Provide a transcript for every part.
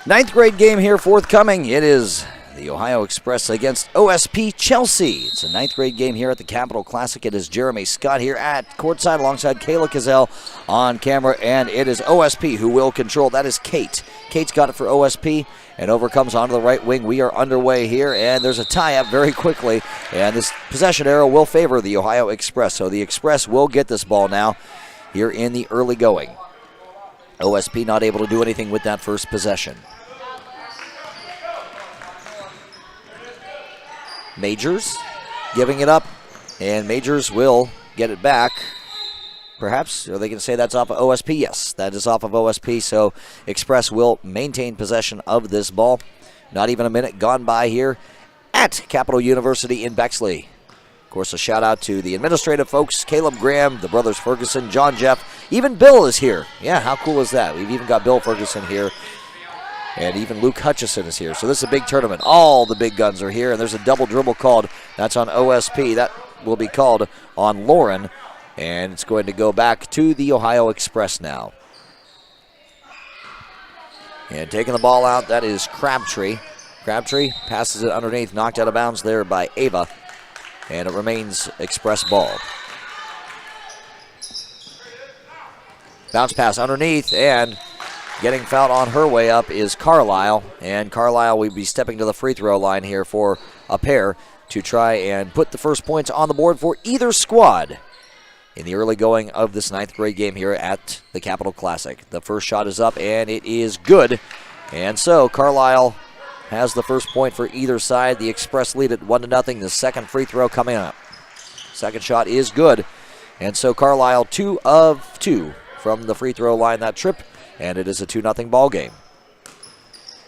Ninth grade game here forthcoming. It is the Ohio Express against OSP Chelsea. It's a ninth grade game here at the Capital Classic. It is Jeremy Scott here at courtside alongside Kayla Cazell on camera, and it is OSP who will control. That is Kate. Kate's got it for OSP and overcomes onto the right wing. We are underway here, and there's a tie-up very quickly, and this possession arrow will favor the Ohio Express. So the Express will get this ball now here in the early going. OSP not able to do anything with that first possession. Majors giving it up, and Majors will get it back. Perhaps, or they can say that's off of OSP. Yes, that is off of OSP, so Express will maintain possession of this ball. Not even a minute gone by here at Capital University in Bexley. Of course, a shout out to the administrative folks, Caleb Graham, the brothers Ferguson, John Jeff, even Bill is here. Yeah, how cool is that? We've even got Bill Ferguson here. And even Luke Hutchison is here. So this is a big tournament. All the big guns are here, and there's a double dribble called. That's on OSP. That will be called on Lauren, and it's going to go back to the Ohio Express now. And taking the ball out, that is Crabtree. Crabtree passes it underneath, knocked out of bounds there by Ava, and it remains Express ball. Bounce pass underneath, and getting fouled on her way up is Carlisle, and Carlisle will be stepping to the free throw line here for a pair to try and put the first points on the board for either squad in the early going of this ninth grade game here at the Capital Classic. The first shot is up, and it is good, and so Carlisle has the first point for either side. The Express lead at 1-0. The second free throw coming up. Second shot is good, and so Carlisle 2 of 2 from the free throw line that trip. And it is a 2-0 ball game.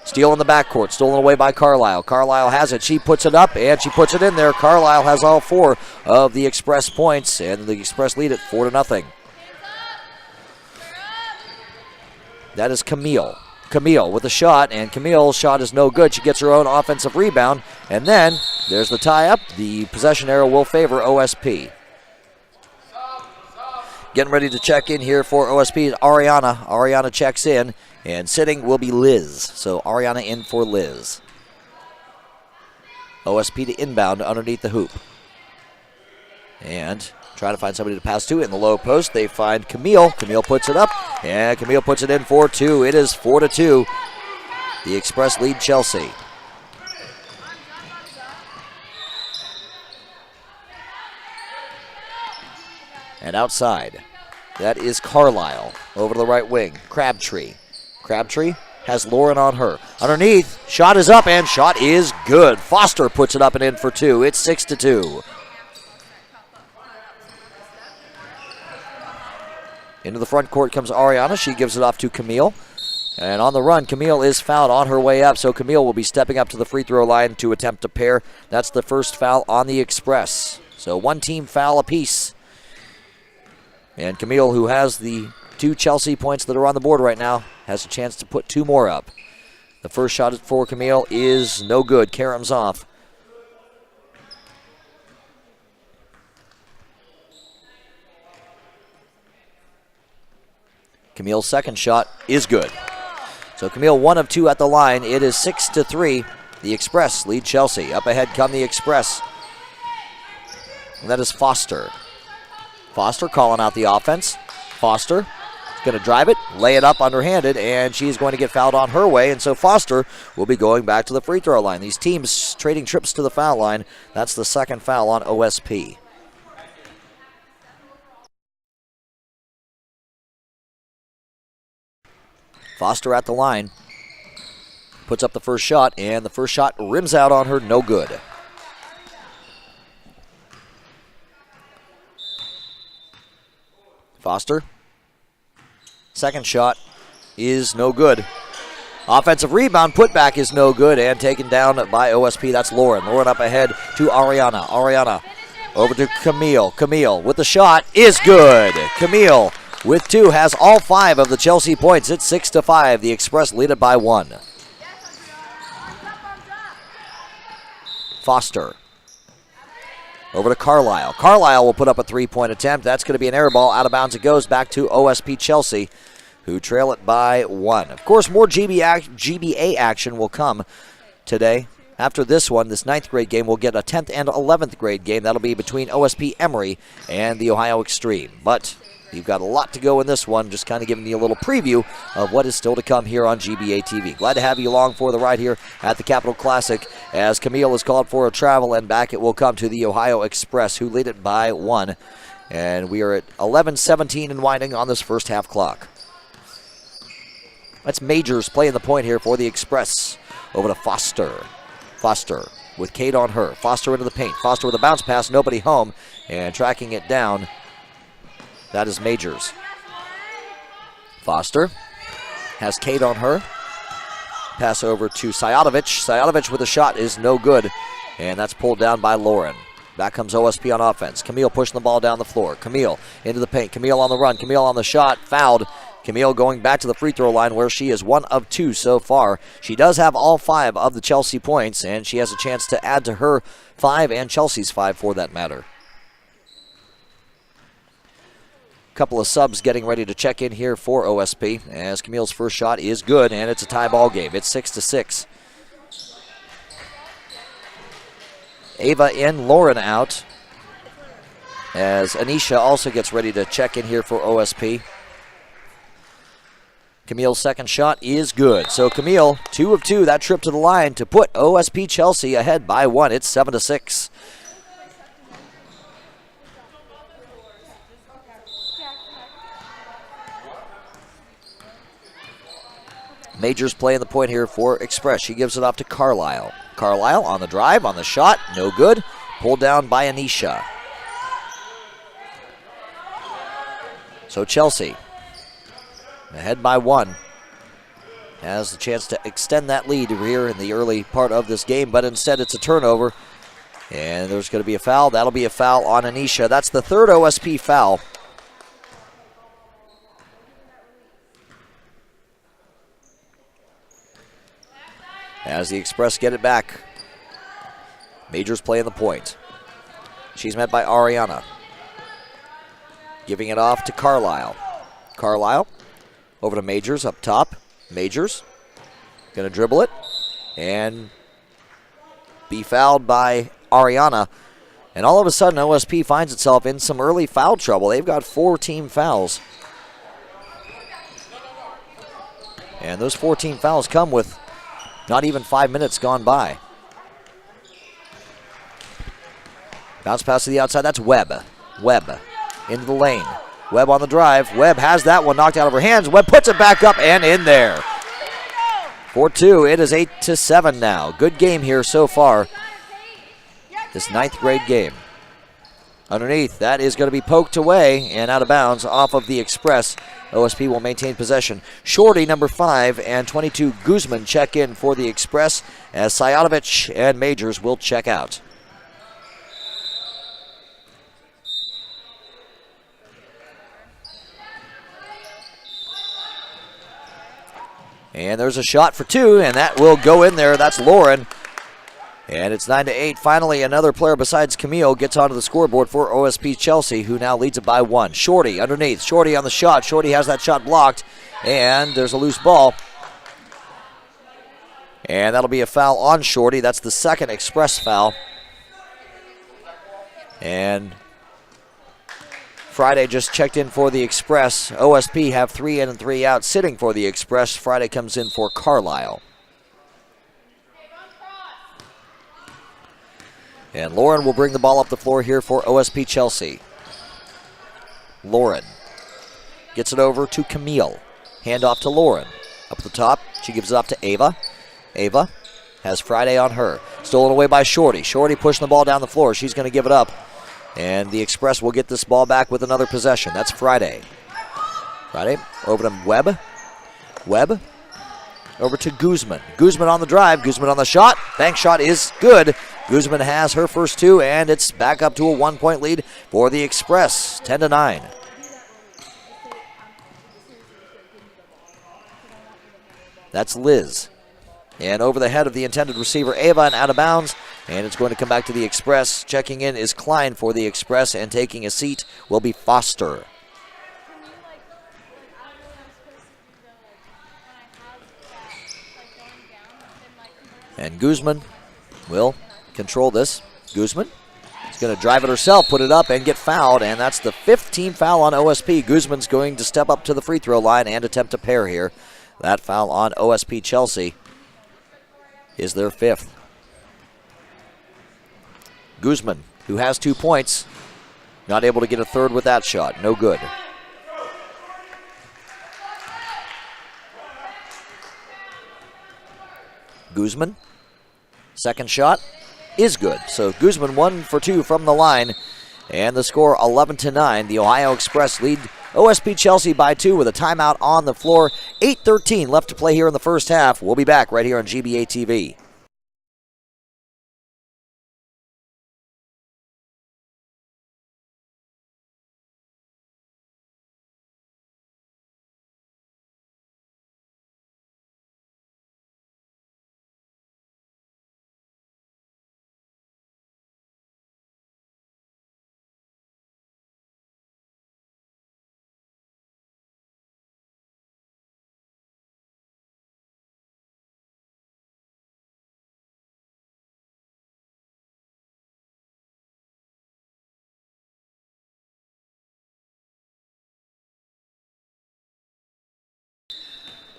Steal in the backcourt, stolen away by Carlisle. Carlisle has it. She puts it up, and she puts it in there. Carlisle has all 4 of the Express points, and the Express lead at 4-0. That is Camille. Camille with a shot, and Camille's shot is no good. She gets her own offensive rebound, and then there's the tie-up. The possession arrow will favor OSP. Getting ready to check in here for OSP is Ariana. Ariana checks in, and sitting will be Liz. So Ariana in for Liz. OSP to inbound underneath the hoop. And try to find somebody to pass to in the low post. They find Camille. Camille puts it up, and Camille puts it in for 2. It is 4-2. The Express lead Chelsea. And outside, that is Carlisle over to the right wing. Crabtree. Crabtree has Lauren on her. Underneath, shot is up, and shot is good. Foster puts it up and in for 2. It's 6-2. Into the front court comes Ariana. She gives it off to Camille. And on the run, Camille is fouled on her way up, so Camille will be stepping up to the free throw line to attempt a pair. That's the first foul on the Express. So one team foul apiece. And Camille, who has the 2 Chelsea points that are on the board right now, has a chance to put 2 more up. The first shot for Camille is no good. Karam's off. Camille's second shot is good. So Camille 1 of 2 at the line. It is 6-3. The Express lead Chelsea. Up ahead come the Express. And that is Foster. Foster calling out the offense. Foster is going to drive it, lay it up underhanded, and she's going to get fouled on her way, and so Foster will be going back to the free throw line. These teams trading trips to the foul line. That's the second foul on OSP. Foster at the line. Puts up the first shot, and the first shot rims out on her, no good. Foster. Second shot is no good. Offensive rebound putback is no good and taken down by OSP. That's Lauren. Lauren up ahead to Ariana. Ariana over to Camille. Camille with the shot is good. Camille with 2 has all 5 of the Chelsea points. It's 6-5. The Express lead it by 1. Foster. Over to Carlisle. Carlisle will put up a 3-point attempt. That's going to be an air ball. Out of bounds it goes back to OSP Chelsea. who trail it by 1. Of course, more GBA action will come today. After this one, this 9th grade game, we'll get a 10th and 11th grade game. That'll be between OSP Emory and the Ohio Extreme. But you've got a lot to go in this one, just kind of giving you a little preview of what is still to come here on GBA TV. Glad to have you along for the ride here at the Capital Classic as Camille is called for a travel, and back it will come to the Ohio Express, who lead it by 1. And we are at 11:17 and winding on this first half clock. That's Majors playing the point here for the Express. Over to Foster. Foster with Kate on her. Foster into the paint. Foster with a bounce pass, nobody home, and tracking it down. That is Majors. Foster has Kate on her. Pass over to Sajadovic. Sajadovic with a shot is no good, and that's pulled down by Lauren. Back comes OSP on offense. Camille pushing the ball down the floor. Camille into the paint. Camille on the run. Camille on the shot. Fouled. Camille going back to the free throw line where she is 1 of 2 so far. She does have all 5 of the Chelsea points, and she has a chance to add to her 5 and Chelsea's 5 for that matter. Couple of subs getting ready to check in here for OSP as Camille's first shot is good, and it's a tie ball game. It's 6-6. Ava in, Lauren out, as Anisha also gets ready to check in here for OSP. Camille's second shot is good. So Camille, 2 of 2, that trip to the line to put OSP Chelsea ahead by 1. It's 7-6. Majors playing the point here for Express. She gives it off to Carlisle. Carlisle on the drive, on the shot, no good. Pulled down by Anisha. So Chelsea ahead by 1. Has the chance to extend that lead here in the early part of this game, but instead it's a turnover. And there's going to be a foul. That'll be a foul on Anisha. That's the 3rd OSP foul. As the Express get it back. Majors playing the point. She's met by Ariana. Giving it off to Carlisle. Carlisle over to Majors up top. Majors going to dribble it and be fouled by Ariana. And all of a sudden OSP finds itself in some early foul trouble. They've got 4 team fouls. And those 4 team fouls come with not even 5 minutes gone by. Bounce pass to the outside. That's Webb. Webb into the lane. Webb on the drive. Webb has that one knocked out of her hands. Webb puts it back up and in there. 4-2. It is 8-7 now. Good game here so far. This 9th grade game. Underneath, that is going to be poked away and out of bounds off of the Express. OSP will maintain possession. Shorty, number 5, and 22, Guzman check in for the Express as Sajadovic and Majors will check out. And there's a shot for 2, and that will go in there. That's Lauren. And it's 9-8. Finally, another player besides Camille gets onto the scoreboard for OSP Chelsea, who now leads it by 1. Shorty underneath. Shorty on the shot. Shorty has that shot blocked, and there's a loose ball. And that'll be a foul on Shorty. That's the 2nd Express foul. And Friday just checked in for the Express. OSP have 3 in and 3 out sitting for the Express. Friday comes in for Carlisle. And Lauren will bring the ball up the floor here for OSP Chelsea. Lauren gets it over to Camille. Hand off to Lauren. Up the top, she gives it off to Ava. Ava has Friday on her. Stolen away by Shorty. Shorty pushing the ball down the floor. She's going to give it up. And the Express will get this ball back with another possession. That's Friday. Friday over to Webb. Webb over to Guzman. Guzman on the drive. Guzman on the shot. Bank shot is good. Guzman has her first 2, and it's back up to a 1-point lead for the Express, 10-9. That's Liz. And over the head of the intended receiver, Ava, and out of bounds. And it's going to come back to the Express. Checking in is Klein for the Express, and taking a seat will be Foster. And Guzman will control this. Guzman is going to drive it herself, put it up, and get fouled. And that's the 15th foul on OSP. Guzman's going to step up to the free throw line and attempt a pair here. That foul on OSP Chelsea is their 5th. Guzman, who has 2 points, not able to get a third with that shot. No good. Guzman, second shot is good. So Guzman 1 for 2 from the line, and the score 11-9. The Ohio Express lead OSP Chelsea by 2 with a timeout on the floor. 8:13 left to play here in the first half. We'll be back right here on GBA TV.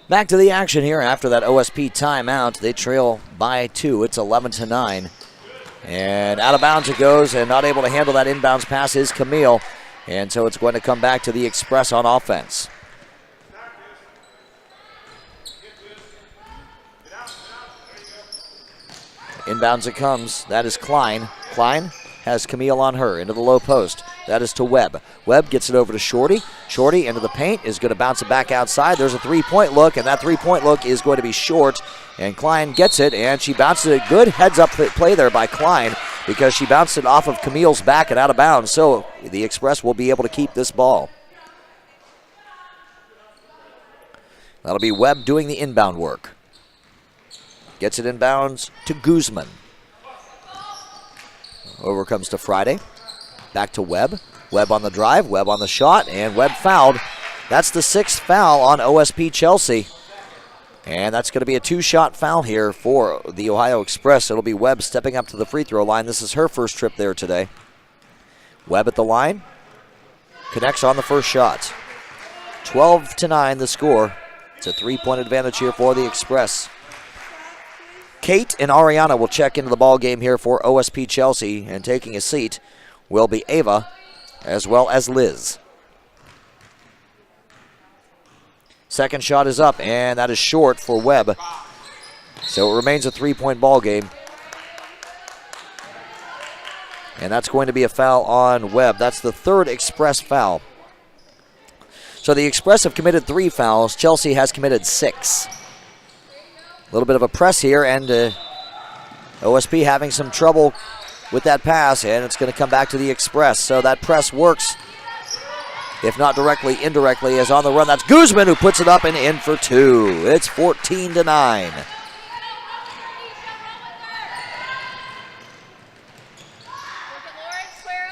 Back to the action here after that OSP timeout. They trail by 2. It's 11-9. And out of bounds it goes, and not able to handle that inbounds pass is Camille. And so it's going to come back to the Express on offense. Inbounds it comes. That is Klein. Klein has Camille on her into the low post. That is to Webb. Webb gets it over to Shorty. Shorty into the paint is going to bounce it back outside. There's a three-point look, and that three-point look is going to be short. And Klein gets it, and she bounces it. Good heads-up play there by Klein because she bounced it off of Camille's back and out of bounds. So the Express will be able to keep this ball. That'll be Webb doing the inbound work. Gets it inbounds to Guzman. Over comes to Friday. Back to Webb. Webb on the drive, Webb on the shot, and Webb fouled. That's the 6th foul on OSP Chelsea. And that's going to be a 2-shot foul here for the Ohio Express. It'll be Webb stepping up to the free throw line. This is her first trip there today. Webb at the line. Connects on the first shot. 12-9 the score. It's a 3-point advantage here for the Express. Kate and Ariana will check into the ball game here for OSP Chelsea, and taking a seat will be Ava as well as Liz. Second shot is up, and that is short for Webb. So it remains a 3-point ball game. And that's going to be a foul on Webb. That's the 3rd Express foul. So the Express have committed 3 fouls. Chelsea has committed 6. A little bit of a press here, and OSP having some trouble with that pass, and it's going to come back to the Express. So that press works, if not directly, indirectly, as on the run. That's Guzman who puts it up and in for 2. It's 14-9.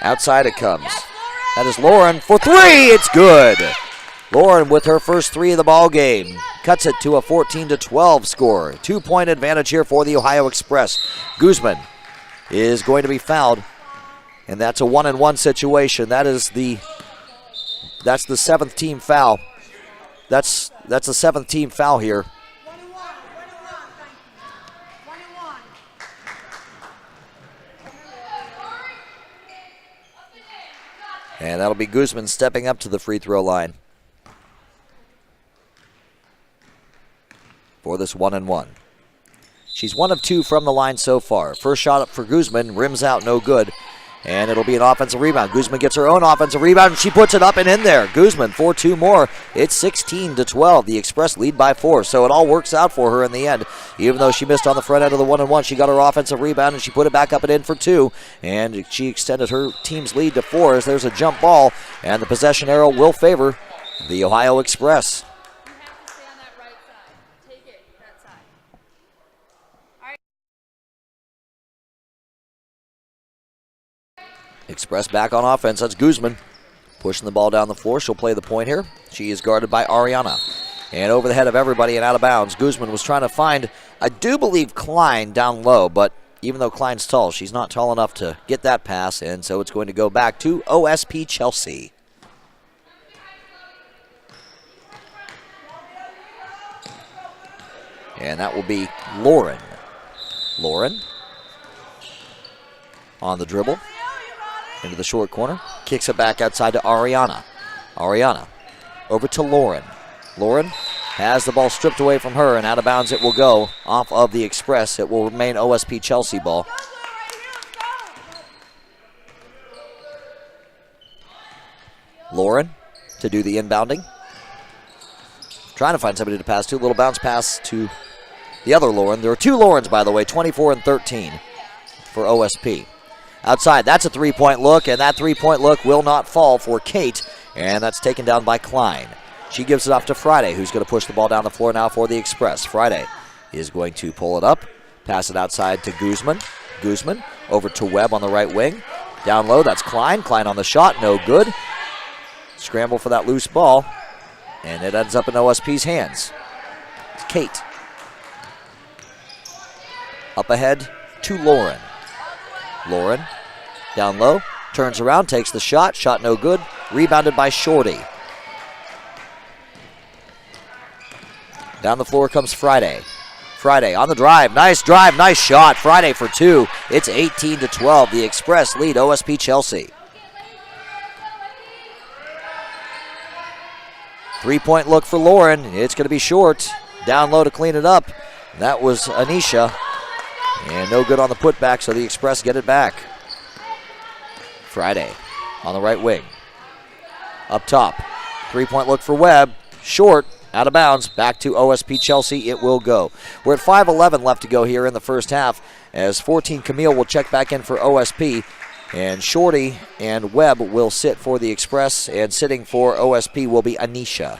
Outside it comes. That is Lauren for 3. It's good. Lauren with her first 3 of the ball game cuts it to a 14-12 score. 2-point advantage here for the Ohio Express. Guzman is going to be fouled, and that's a 1-and-1 situation. That's the 7th team foul. That's the 7th team foul here. And that'll be Guzman stepping up to the free throw line for this 1-and-1. She's 1 of 2 from the line so far. First shot up for Guzman, rims out, no good. And it'll be an offensive rebound. Guzman gets her own offensive rebound, and she puts it up and in there. Guzman for 2 more. It's 16-12. The Express lead by 4, so it all works out for her in the end. Even though she missed on the front end of the 1-and-1, she got her offensive rebound, and she put it back up and in for 2. And she extended her team's lead to 4 as there's a jump ball, and the possession arrow will favor the Ohio Express. Express back on offense. That's Guzman pushing the ball down the floor. She'll play the point here. She is guarded by Ariana. And over the head of everybody and out of bounds. Guzman was trying to find I do believe Klein down low, but even though Klein's tall, she's not tall enough to get that pass, and so it's going to go back to OSP Chelsea. And that will be Lauren. Lauren on the dribble into the short corner. Kicks it back outside to Ariana. Ariana over to Lauren. Lauren has the ball stripped away from her, and out of bounds it will go off of the Express. It will remain OSP Chelsea ball. Lauren to do the inbounding. Trying to find somebody to pass to. A little bounce pass to the other Lauren. There are two Laurens, by the way, 24 and 13 for OSP. Outside, that's a three-point look, and that three-point look will not fall for Kate, and that's taken down by Klein. She gives it off to Friday, who's going to push the ball down the floor now for the Express. Friday is going to pull it up, pass it outside to Guzman. Guzman over to Webb on the right wing. Down low, that's Klein. Klein on the shot, no good. Scramble for that loose ball, and it ends up in OSP's hands. It's Kate. Up ahead to Lauren. Lauren down low, turns around, takes the shot. Shot no good. Rebounded by Shorty. Down the floor comes Friday. Friday on the drive. Nice drive, nice shot. Friday for two. It's 18-12. The Express lead OSP Chelsea. Three-point look for Lauren. It's going to be short. Down low to clean it up. That was Anisha. And no good on the putback, so the Express get it back. Friday on the right wing. Up top. Three-point look for Webb. Short. Out of bounds. Back to OSP Chelsea. It will go. We're at 5:11 left to go here in the first half, as 14 Camille will check back in for OSP. And Shorty and Webb will sit for the Express, and sitting for OSP will be Anisha.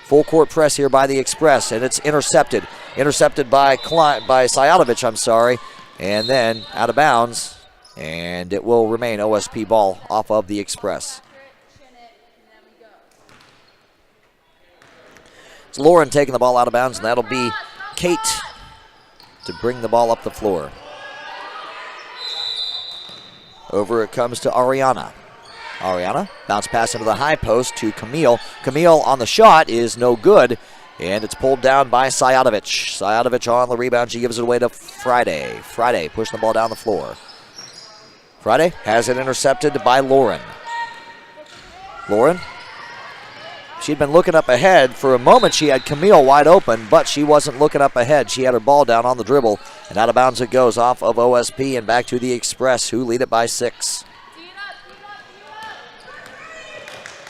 Full court press here by the Express, and it's intercepted. Intercepted by Sajatovic, and then out of bounds, and it will remain OSP ball off of the Express. It's Lauren taking the ball out of bounds, and that'll be Kate to bring the ball up the floor. Over it comes to Ariana. Ariana, bounce pass into the high post to Camille. Camille on the shot is no good, and it's pulled down by Sajatovic. Sajatovic on the rebound. She gives it away to Friday. Friday pushing the ball down the floor. Friday has it intercepted by Lauren. Lauren, she'd been looking up ahead. For a moment, she had Camille wide open, but she wasn't looking up ahead. She had her ball down on the dribble, and out of bounds it goes off of OSP and back to the Express, who lead it by 6.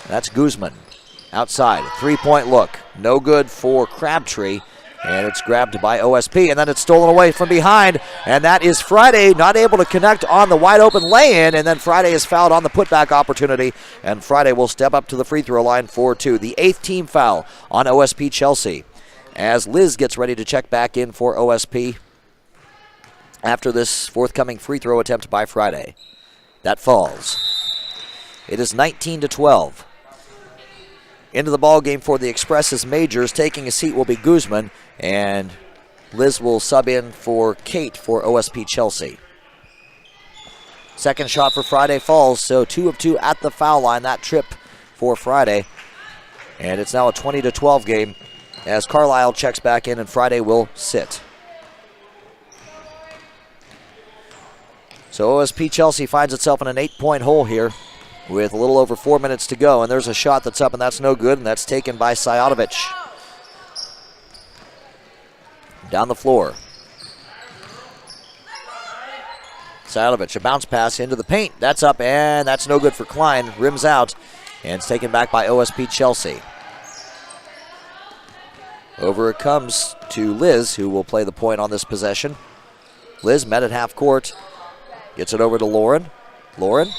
That's Guzman. Outside, three-point look. No good for Crabtree, and it's grabbed by OSP, and then it's stolen away from behind, and that is Friday not able to connect on the wide-open lay-in, and then Friday is fouled on the putback opportunity, and Friday will step up to the free throw line for 2. The 8th team foul on OSP Chelsea, as Liz gets ready to check back in for OSP after this forthcoming free throw attempt by Friday. That falls. It is 19-12. Into the ball game for the Express's Majors. Taking a seat will be Guzman, and Liz will sub in for Kate for OSP Chelsea. Second shot for Friday falls, so 2 of 2 at the foul line. That trip for Friday, and it's now a 20-12 game as Carlisle checks back in, and Friday will sit. So OSP Chelsea finds itself in an 8-point hole here, with a little over 4 minutes to go, and there's a shot that's up, and that's no good, and that's taken by Sajatovic. Down the floor. Sajatovic, a bounce pass into the paint. That's up, and that's no good for Klein. Rims out, and it's taken back by OSP Chelsea. Over it comes to Liz, who will play the point on this possession. Liz met at half court. Gets it over to Lauren. Lauren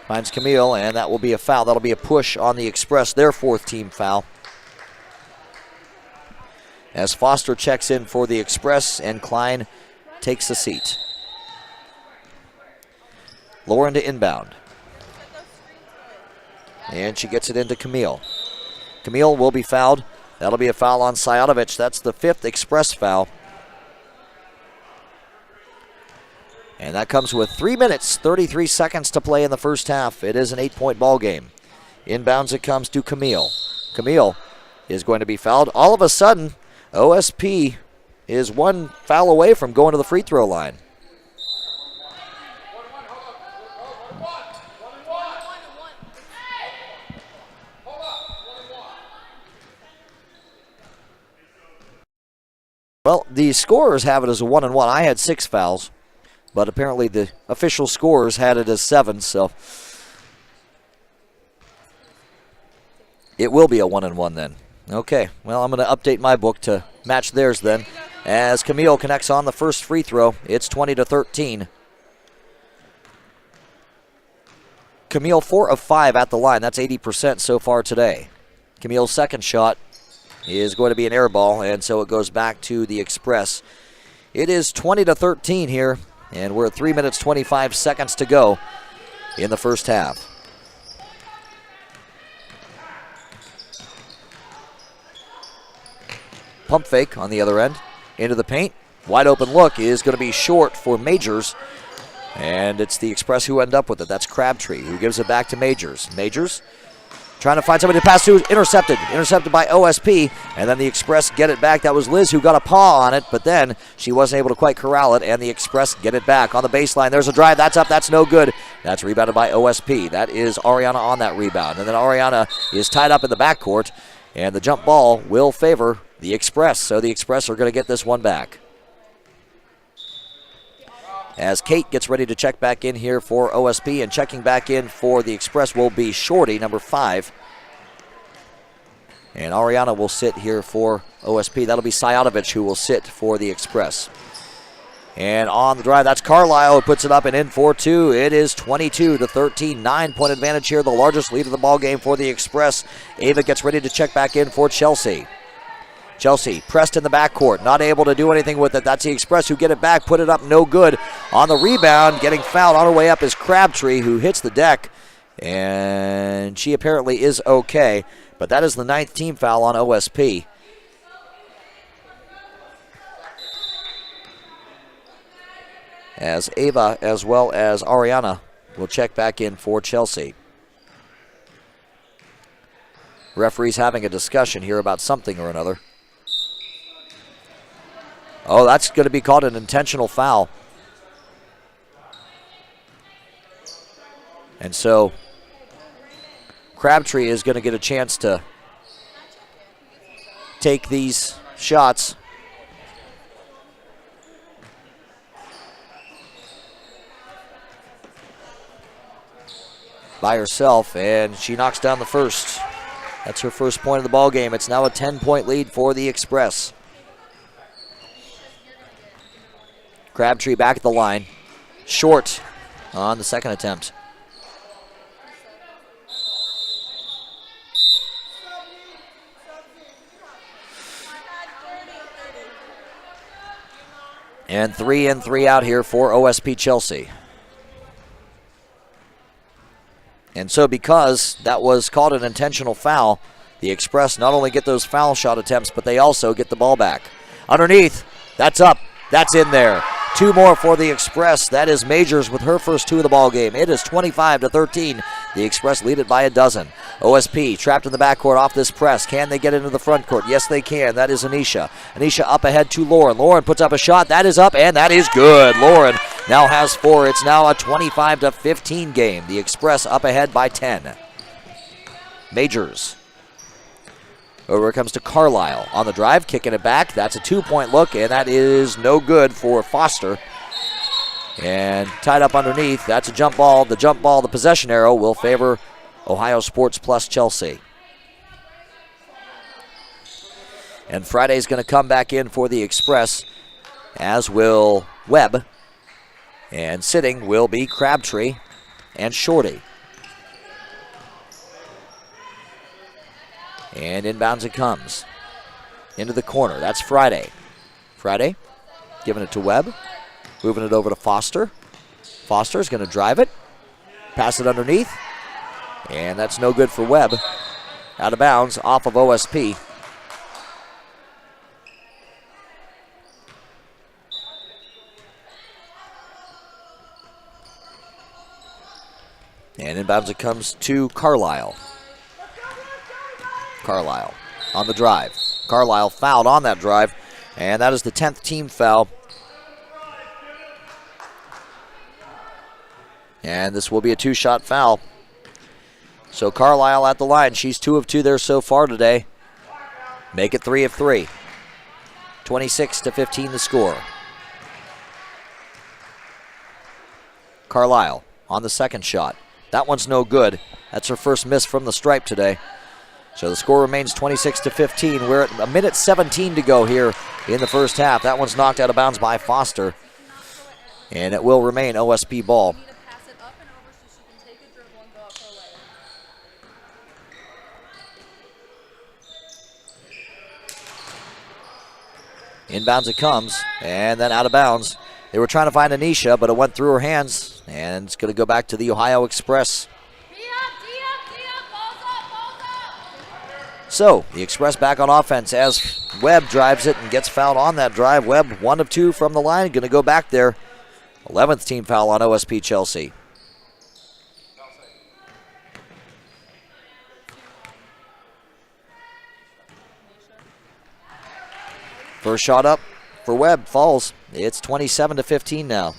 finds Camille, and that will be a foul. That'll be a push on the Express, their 4th team foul. As Foster checks in for the Express, and Klein takes the seat. Lauren to inbound. And she gets it into Camille. Camille will be fouled That'll be a foul on Sajatovic. That's the 5th Express foul. And that comes with 3 minutes, 33 seconds to play in the first half. It is an 8-point ball game. Inbounds it comes to Camille. Camille is going to be fouled. All of a sudden, OSP is 1 foul away from going to the free throw line. Well, the scorers have it as a 1-and-1. I had 6 fouls, but apparently the official scorers had it as 7, so it will be a 1-and-1 then. Okay, well, I'm going to update my book to match theirs then. As Camille connects on the first free throw, it's 20-13. Camille 4 of 5 at the line. That's 80% so far today. Camille's second shot is going to be an air ball, and so it goes back to the Express. It is 20-13 here, and we're at 3 minutes, 25 seconds to go in the first half. Pump fake on the other end, into the paint. Wide open look is going to be short for Majors, and it's the Express who end up with it. That's Crabtree who gives it back to Majors. Majors trying to find somebody to pass to, intercepted by OSP, and then the Express get it back. That was Liz who got a paw on it, but then she wasn't able to quite corral it, and the Express get it back on the baseline. There's a drive, that's up, that's no good. That's rebounded by OSP. That is Ariana on that rebound, and then Ariana is tied up in the backcourt, and the jump ball will favor the Express, so the Express are going to get this one back. As Kate gets ready to check back in here for OSP, and checking back in for the Express will be Shorty, number 5. And Ariana will sit here for OSP. That'll be Sajatovic who will sit for the Express. And on the drive, that's Carlisle who puts it up and in for 2. It is 22-13, 9-point advantage here, the largest lead of the ball game for the Express. Ava gets ready to check back in for Chelsea. Chelsea pressed in the backcourt, not able to do anything with it. That's the Express who get it back, put it up, no good. On the rebound, getting fouled on her way up is Crabtree, who hits the deck, and she apparently is okay. But that is the 9th team foul on OSP. As Ava as well as Ariana will check back in for Chelsea. Referees having a discussion here about something or another. Oh, that's going to be called an intentional foul. And so Crabtree is going to get a chance to take these shots. By herself, and she knocks down the first. That's her first point of the ball game. It's now a 10-point lead for the Express. Crabtree back at the line. Short on the second attempt. And 3 in, 3 out here for OSP Chelsea. And so because that was called an intentional foul, the Express not only get those foul shot attempts, but they also get the ball back. Underneath, that's up, that's in there. 2 more for the Express. That is Majors with her first 2 of the ball game. It is 25-13. The Express lead it by a dozen. OSP trapped in the backcourt off this press. Can they get into the front court? Yes, they can. That is Anisha. Anisha up ahead to Lauren. Lauren puts up a shot. That is up, and that is good. Lauren now has 4. It's now a 25-15 game. The Express up ahead by 10. Majors. Over it comes to Carlisle on the drive, kicking it back. That's a 2-point look, and that is no good for Foster. And tied up underneath, that's a jump ball. The jump ball, the possession arrow, will favor Ohio Sports plus Chelsea. And Friday's going to come back in for the Express, as will Webb. And sitting will be Crabtree and Shorty. And inbounds it comes. Into the corner. That's Friday. Friday giving it to Webb. Moving it over to Foster. Foster's going to drive it. Pass it underneath. And that's no good for Webb. Out of bounds off of OSP. And inbounds it comes to Carlisle. Carlisle on the drive. Carlisle fouled on that drive, and that is the 10th team foul. And this will be a 2-shot foul. So Carlisle at the line. She's 2 of 2 there so far today. Make it 3 of 3. 26-15 the score. Carlisle on the second shot. That one's no good. That's her first miss from the stripe today. So the score remains 26-15. We're at a minute 17 to go here in the first half. That one's knocked out of bounds by Foster. And it will remain OSP ball. Inbounds it comes, and then out of bounds. They were trying to find Anisha, but it went through her hands, and it's going to go back to the Ohio Express. So, the Express back on offense as Webb drives it and gets fouled on that drive. Webb 1 of 2 from the line, going to go back there. 11th team foul on OSP Chelsea. First shot up for Webb falls. It's 27-15 now.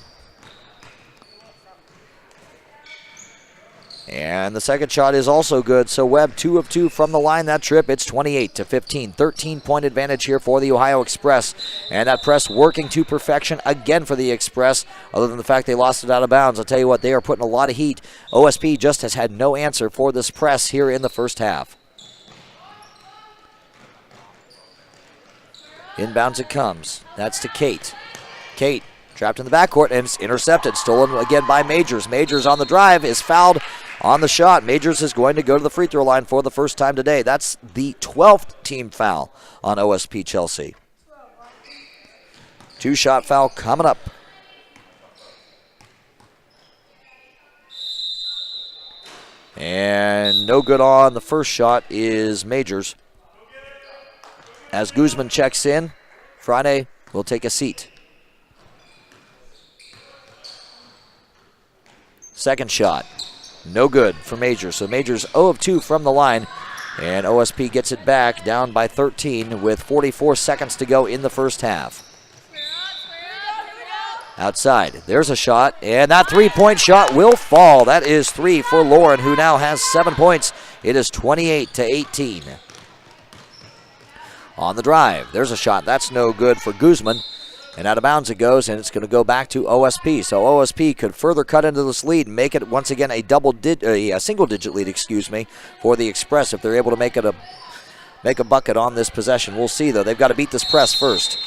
And the second shot is also good. So Webb 2 of 2 from the line that trip. It's 28-15. 13-point advantage here for the Ohio Express. And that press working to perfection again for the Express. Other than the fact they lost it out of bounds, I'll tell you what, they are putting a lot of heat. OSP just has had no answer for this press here in the first half. Inbounds it comes. That's to Kate. Kate trapped in the backcourt, and it's intercepted. Stolen again by Majors. Majors on the drive is fouled on the shot. Majors is going to go to the free throw line for the first time today. That's the 12th team foul on OSP Chelsea. 2-shot foul coming up. And no good on the first shot is Majors. As Guzman checks in, Friday will take a seat. Second shot, no good for Majors. So Majors 0 of 2 from the line, and OSP gets it back down by 13 with 44 seconds to go in the first half. Outside, there's a shot, and that 3-point shot will fall. That is 3 for Lauren, who now has 7 points. It is 28-18. On the drive, there's a shot. That's no good for Guzman. And out of bounds it goes, and it's going to go back to OSP. So OSP could further cut into this lead and make it once again a single-digit lead, for the Express if they're able to make a bucket on this possession. We'll see, though. They've got to beat this press first.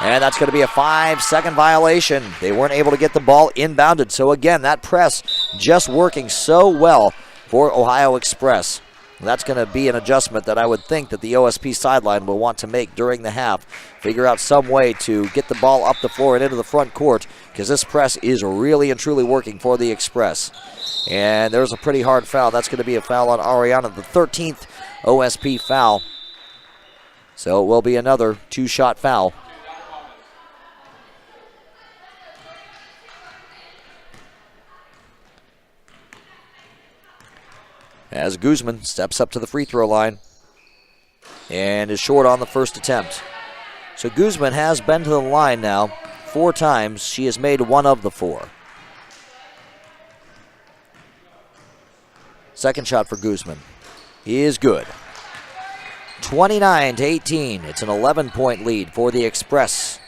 And that's going to be a 5-second violation. They weren't able to get the ball inbounded. So again, that press just working so well for Ohio Express. That's going to be an adjustment that I would think that the OSP sideline will want to make during the half. Figure out some way to get the ball up the floor and into the front court, because this press is really and truly working for the Express. And there's a pretty hard foul. That's going to be a foul on Ariana, the 13th OSP foul. So it will be another 2-shot foul. As Guzman steps up to the free throw line and is short on the first attempt. So Guzman has been to the line now 4 times. She has made 1 of the 4. Second shot for Guzman. He is good. 29-18. It's an 11-point lead for the Express.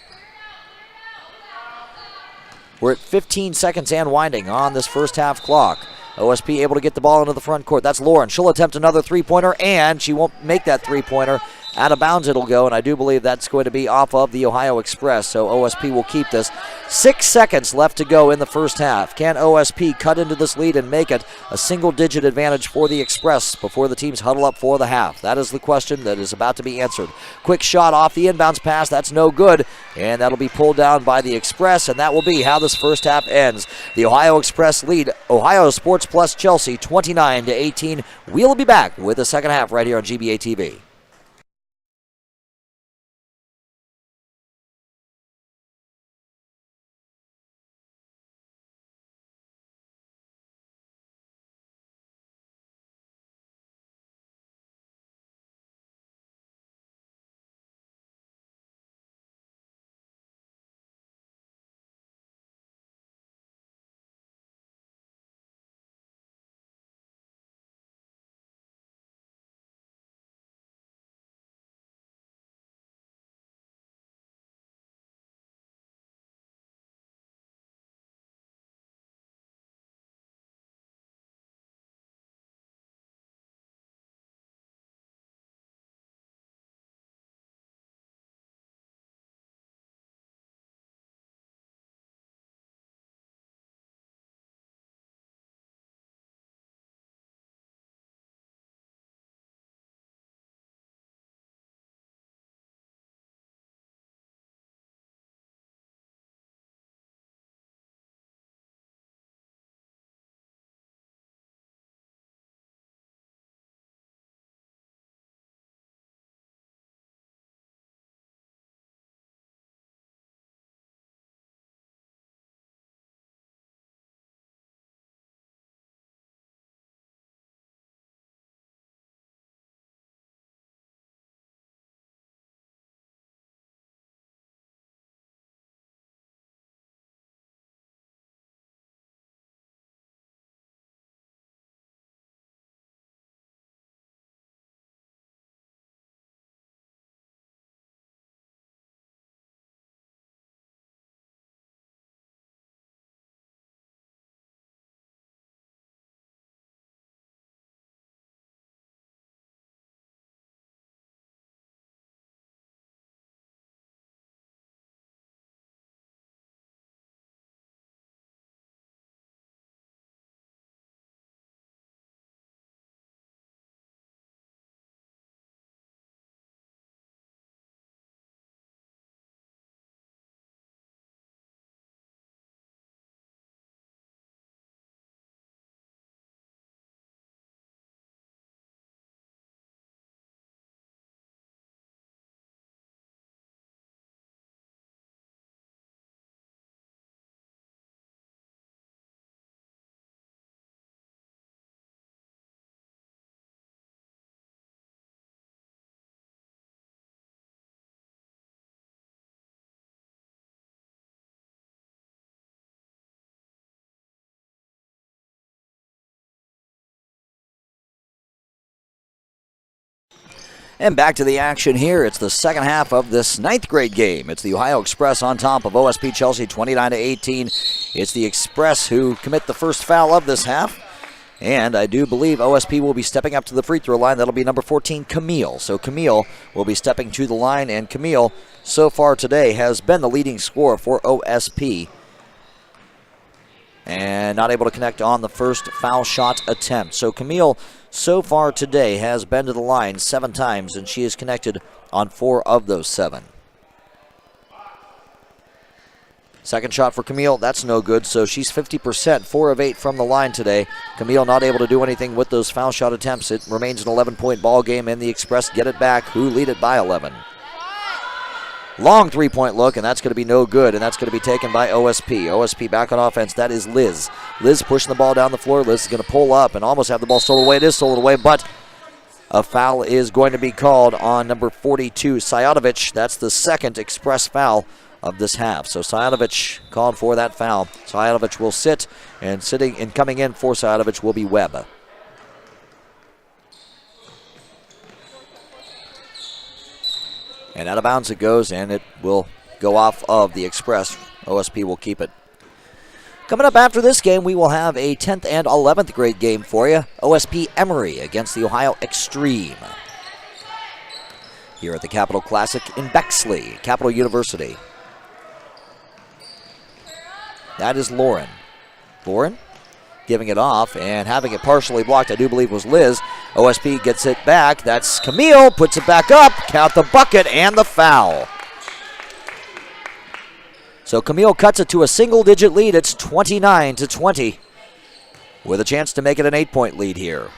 We're at 15 seconds and winding on this first half clock. OSP able to get the ball into the front court. That's Lauren. She'll attempt another 3-pointer, and she won't make that 3-pointer. Out of bounds it'll go, and I do believe that's going to be off of the Ohio Express, so OSP will keep this. 6 seconds left to go in the first half. Can OSP cut into this lead and make it a single-digit advantage for the Express before the teams huddle up for the half? That is the question that is about to be answered. Quick shot off the inbounds pass. That's no good, and that'll be pulled down by the Express, and that will be how this first half ends. The Ohio Express lead Ohio Sports Plus Chelsea 29-18. We'll be back with the second half right here on GBA TV. And back to the action here. It's the second half of this 9th grade game. It's the Ohio Express on top of OSP Chelsea 29-18. It's the Express who commit the first foul of this half. And I do believe OSP will be stepping up to the free throw line. That'll be number 14, Camille. So Camille will be stepping to the line, and Camille so far today has been the leading scorer for OSP. And not able to connect on the first foul shot attempt. So Camille so far today has been to the line 7 times, and she has connected on 4 of those 7. Second shot for Camille, that's no good, so she's 50%, 4 of 8 from the line today. Camille not able to do anything with those foul shot attempts. It remains an 11-point ball game, and the Express get it back, who lead it by 11. Long 3-point look, and that's going to be no good, and that's going to be taken by OSP. OSP back on offense. That is Liz. Liz pushing the ball down the floor. Liz is going to pull up and almost have the ball stolen away. It is stolen away, but a foul is going to be called on number 42, Sajadovic. That's the second Express foul of this half. So Sajadovic called for that foul. Sajadovic will sit, and sitting and coming in for Sajadovic will be Webb. And out of bounds it goes, and it will go off of the Express. OSP will keep it. Coming up after this game, we will have a 10th and 11th grade game for you. OSP Emory against the Ohio Extreme. Here at the Capital Classic in Bexley, Capital University. That is Lauren. Lauren giving it off and having it partially blocked, I do believe was Liz. OSP gets it back. That's Camille, puts it back up, count the bucket and the foul. So Camille cuts it to a single-digit lead. It's 29-20 with a chance to make it an 8-point lead here.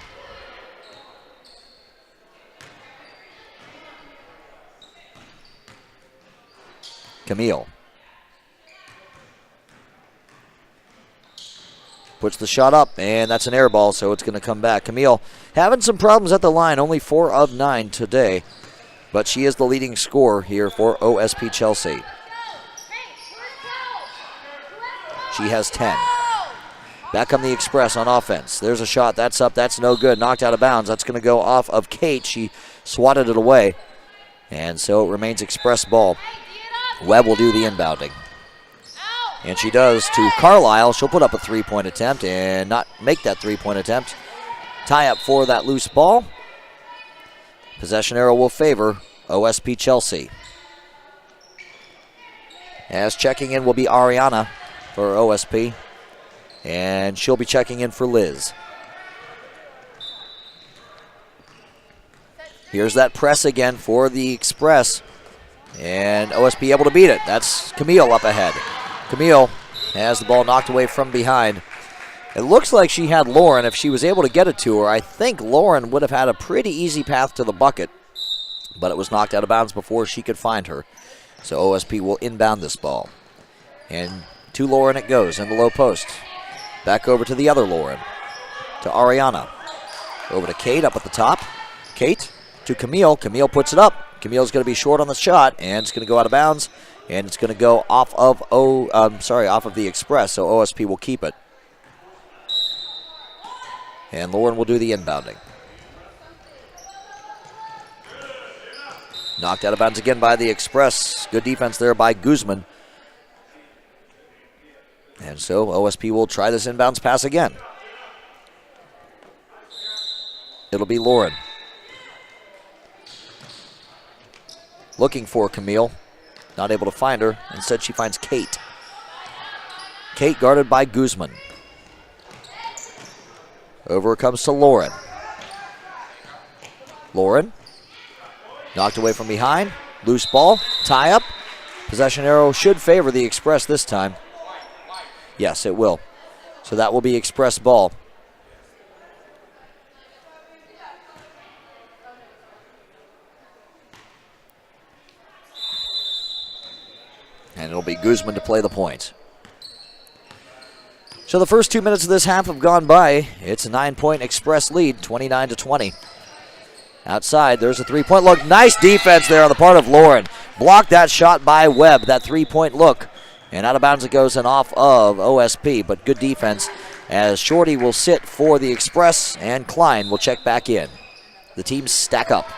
Camille puts the shot up, and that's an air ball, so it's going to come back. Camille having some problems at the line, only 4 of 9 today, but she is the leading scorer here for OSP Chelsea. She has 10. Back on the Express on offense. There's a shot, that's up, that's no good, knocked out of bounds. That's going to go off of Kate. She swatted it away, and so it remains Express ball. Webb will do the inbounding. And she does to Carlisle. She'll put up a 3-point attempt and not make that 3-point attempt. Tie up for that loose ball. Possession arrow will favor OSP Chelsea. As checking in will be Ariana for OSP. And she'll be checking in for Liz. Here's that press again for the Express. And OSP able to beat it. That's Camille up ahead. Camille has the ball knocked away from behind. It looks like she had Lauren. If she was able to get it to her, I think Lauren would have had a pretty easy path to the bucket, but it was knocked out of bounds before she could find her. So OSP will inbound this ball. And to Lauren it goes in the low post. Back over to the other Lauren, to Ariana. Over to Kate up at the top. Kate to Camille. Camille puts it up. Camille's going to be short on the shot, and it's going to go out of bounds. And it's going to go off of off of the Express, so OSP will keep it. And Lauren will do the inbounding. Knocked out of bounds again by the Express. Good defense there by Guzman. And so OSP will try this inbounds pass again. It'll be Lauren. Looking for Camille. Not able to find her. Instead, she finds Kate. Kate guarded by Guzman. Over it comes to Lauren. Lauren. Knocked away from behind. Loose ball. Tie up. Possession arrow should favor the Express this time. Yes, it will. So that will be Express ball. And it'll be Guzman to play the point. So the first 2 minutes of this half have gone by. It's a 9-point Express lead, 29-20. Outside, there's a 3-point look. Nice defense there on the part of Lauren. Blocked that shot by Webb, that 3-point look. And out of bounds it goes and off of OSP, but good defense as Shorty will sit for the Express and Klein will check back in. The teams stack up.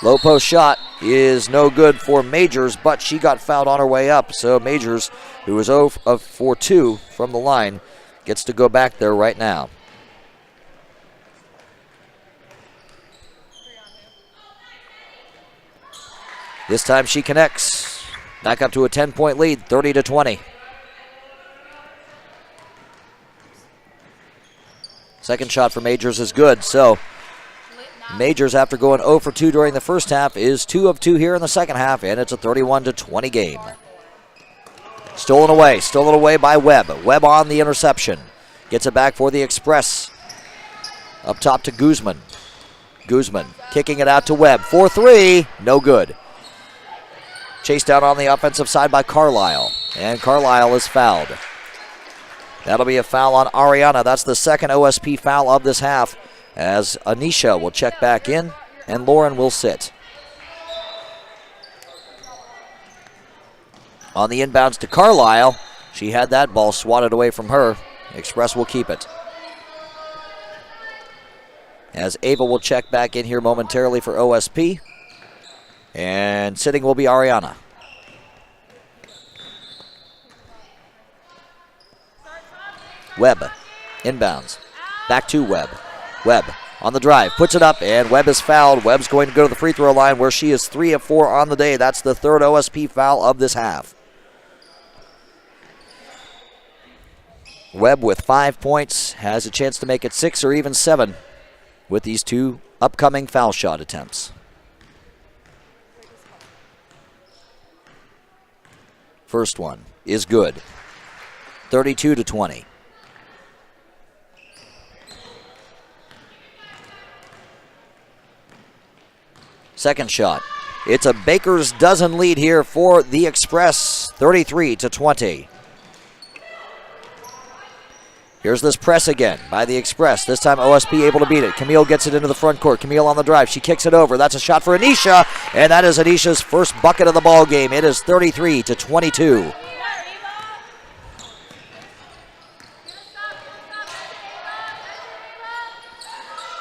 Low post shot is no good for Majors, but she got fouled on her way up. So Majors, who was 0 for 2 from the line, gets to go back there right now. This time she connects. Back up to a 10-point lead, 30-20. Second shot for Majors is good, so Majors, after going 0 for 2 during the first half, is 2 of 2 here in the second half, and it's a 31-20 game. Stolen away by Webb. Webb on the interception. Gets it back for the Express. Up top to Guzman. Guzman kicking it out to Webb. 4-3, no good. Chased down on the offensive side by Carlisle, and Carlisle is fouled. That'll be a foul on Ariana. That's the second OSP foul of this half, as Anisha will check back in and Lauren will sit. On the inbounds to Carlisle, she had that ball swatted away from her. Express will keep it. As Ava will check back in here momentarily for OSP. And sitting will be Ariana. Webb, inbounds. Back to Webb. Webb on the drive, puts it up, and Webb is fouled. Webb's going to go to the free throw line where she is 3 of 4 on the day. That's the third OSP foul of this half. Webb with 5 points has a chance to make it 6 or even 7 with these two upcoming foul shot attempts. First one is good. 32-20. Second shot. It's a baker's dozen lead here for the Express. 33-20. Here's this press again by the Express. This time OSP able to beat it. Camille gets it into the front court. Camille on the drive. She kicks it over. That's a shot for Anisha, and that is Anisha's first bucket of the ball game. It is 33-22.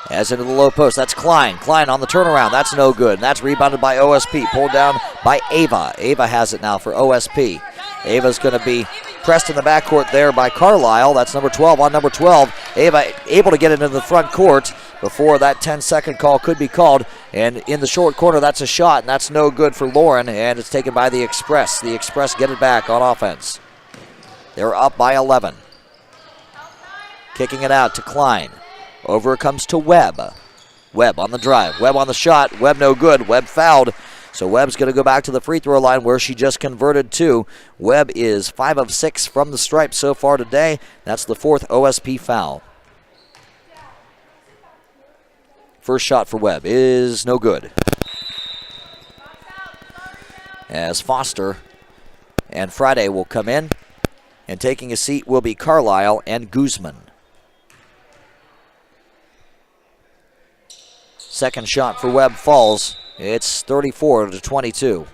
As into the low post, that's Klein. Klein on the turnaround. That's no good. And that's rebounded by OSP. Pulled down by Ava. Ava has it now for OSP. Ava's going to be pressed in the backcourt there by Carlisle. That's number 12 on number 12. Ava able to get it into the front court before that 10-second call could be called. And in the short corner, that's a shot, and that's no good for Lauren, and it's taken by the Express. The Express get it back on offense. They're up by 11. Kicking it out to Klein. Over it comes to Webb. Webb on the drive. Webb on the shot. Webb no good. Webb fouled. So Webb's going to go back to the free throw line where she just converted to. Webb is 5 of 6 from the stripe so far today. That's the fourth OSP foul. First shot for Webb is no good. As Foster and Friday will come in. And taking a seat will be Carlisle and Guzman. Second shot for Webb falls. It's 34-22.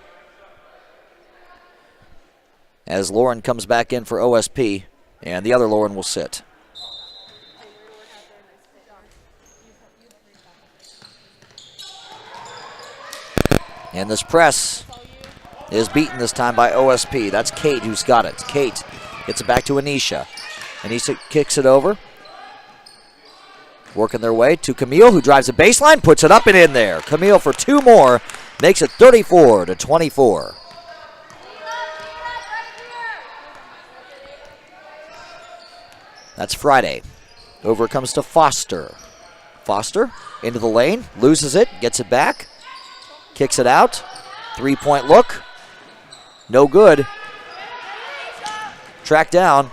As Lauren comes back in for OSP, and the other Lauren will sit. And this press is beaten this time by OSP. That's Kate who's got it. Kate gets it back to Anisha. Anisha kicks it over. Working their way to Camille, who drives the baseline, puts it up and in there. Camille for 2 more, makes it 34-24. That's Friday. Over it comes to Foster. Foster into the lane, loses it, gets it back, kicks it out. 3-point look, no good. Tracked down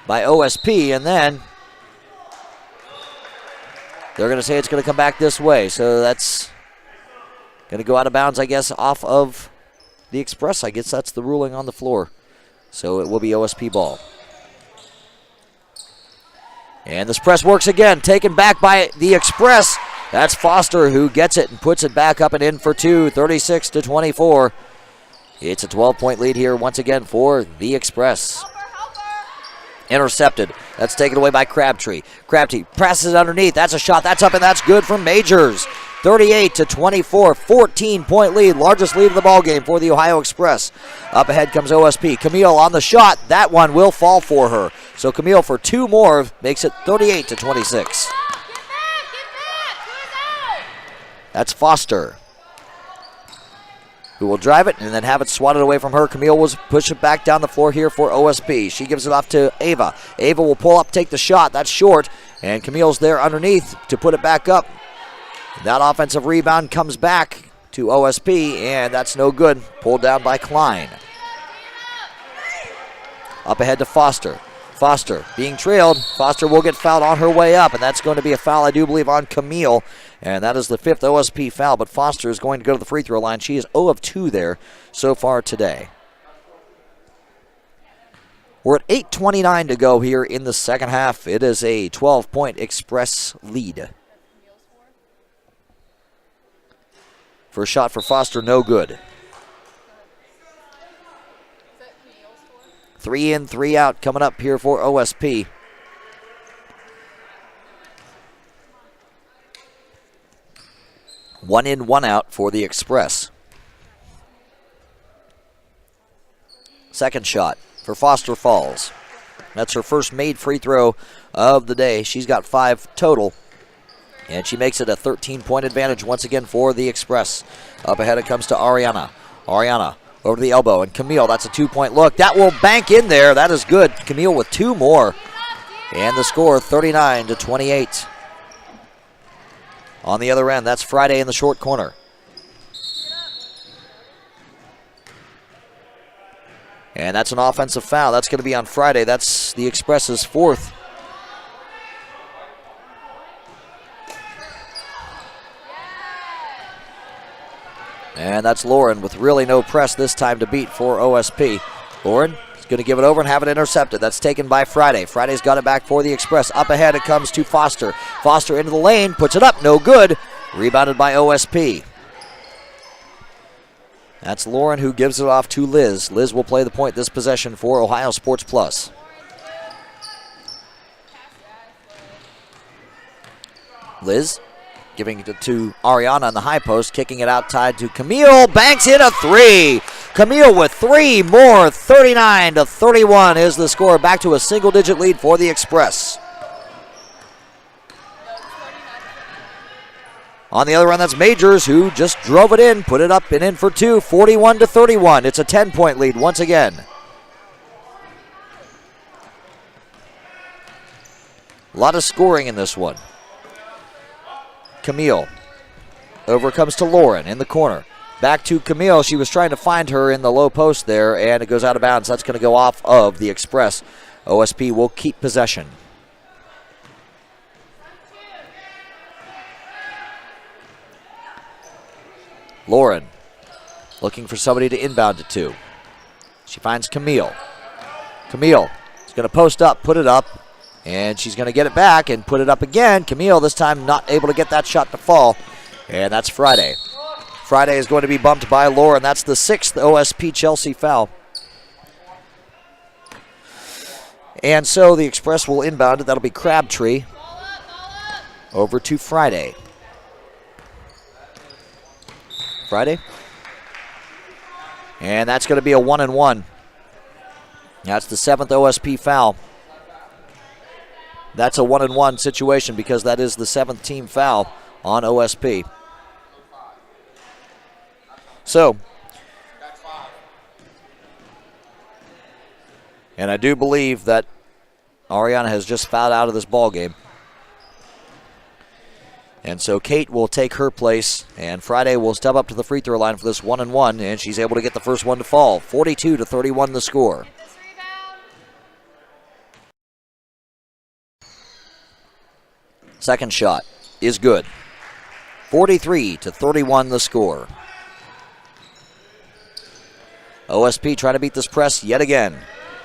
by OSP, and then they're going to say it's going to come back this way. So that's going to go out of bounds, I guess, off of the Express. I guess that's the ruling on the floor. So it will be OSP ball. And this press works again, taken back by the Express. That's Foster who gets it and puts it back up and in for 2, 36-24. It's a 12-point lead here once again for the Express. Intercepted. That's taken away by Crabtree. Crabtree presses it underneath. That's a shot. That's up and that's good from Majors. 38-24, 14-point lead, largest lead of the ball game for the Ohio Express. Up ahead comes OSP. Camille on the shot. That one will fall for her. So Camille for two more makes it 38-26. That's Foster, who will drive it and then have it swatted away from her. Camille will push it back down the floor here for OSP. She gives it off to Ava. Ava will pull up, take the shot. That's short, and Camille's there underneath to put it back up. That offensive rebound comes back to OSP, and that's no good. Pulled down by Klein. Up ahead to Foster. Foster being trailed. Foster will get fouled on her way up, and that's going to be a foul, I do believe, on Camille. And that is the 5th OSP foul, but Foster is going to go to the free throw line. She is 0 of 2 there so far today. We're at 8:29 to go here in the second half. It is a 12-point Express lead. First shot for Foster, no good. 3 in, 3 out coming up here for OSP. One in, 1 out for the Express. Second shot for Foster falls. That's her first made free throw of the day. She's got 5 total. And she makes it a 13-point advantage once again for the Express. Up ahead it comes to Ariana. Ariana over to the elbow. And Camille, that's a 2-point look. That will bank in there. That is good. Camille with 2 more. And the score, 39-28. On the other end, that's Friday in the short corner. And that's an offensive foul. That's going to be on Friday. That's the Express's 4th. And that's Lauren with really no press this time to beat for OSP. Lauren is going to give it over and have it intercepted. That's taken by Friday. Friday's got it back for the Express. Up ahead it comes to Foster. Foster into the lane, puts it up, no good. Rebounded by OSP. That's Lauren who gives it off to Liz. Liz will play the point this possession for Ohio Sports Plus. Liz giving it to Ariana on the high post, kicking it out, tied to Camille, banks in a 3. Camille with 3 more, 39-31 is the score. Back to a single-digit lead for the Express. On the other end, that's Majors, who just drove it in, put it up and in for 2, 41-31. It's a 10-point lead once again. A lot of scoring in this one. Camille. Over comes to Lauren in the corner. Back to Camille. She was trying to find her in the low post there, and it goes out of bounds. That's going to go off of the Express. OSP will keep possession. Lauren looking for somebody to inbound it to. She finds Camille. Camille is going to post up, put it up. And she's going to get it back and put it up again. Camille this time not able to get that shot to fall. And that's Friday. Friday is going to be bumped by Lauren. That's the 6th OSP Chelsea foul. And so the Express will inbound it. That'll be Crabtree over to Friday. Friday. And that's going to be a 1-and-1. That's the 7th OSP foul. That's a 1-and-1 situation because that is the 7th team foul on OSP. So, and I do believe that Ariana has just fouled out of this ball game. And so Kate will take her place, and Friday will step up to the free throw line for this 1-and-1, and she's able to get the first one to fall. 42-31 the score. Second shot is good. 43-31 the score. OSP trying to beat this press yet again.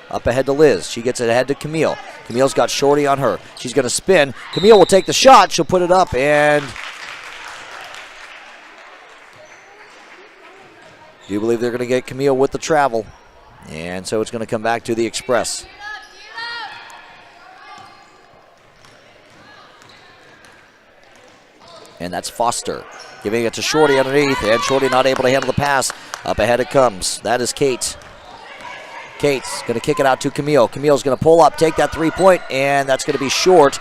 Up ahead to Liz. She gets it ahead to Camille. Camille's got Shorty on her. She's going to spin. Camille will take the shot. She'll put it up, and do you believe they're going to get Camille with the travel? And so it's going to come back to the Express. And that's Foster. Giving it to Shorty underneath, and Shorty not able to handle the pass. Up ahead it comes. That is Kate. Kate's going to kick it out to Camille. Camille's going to pull up, take that 3-point, and that's going to be short.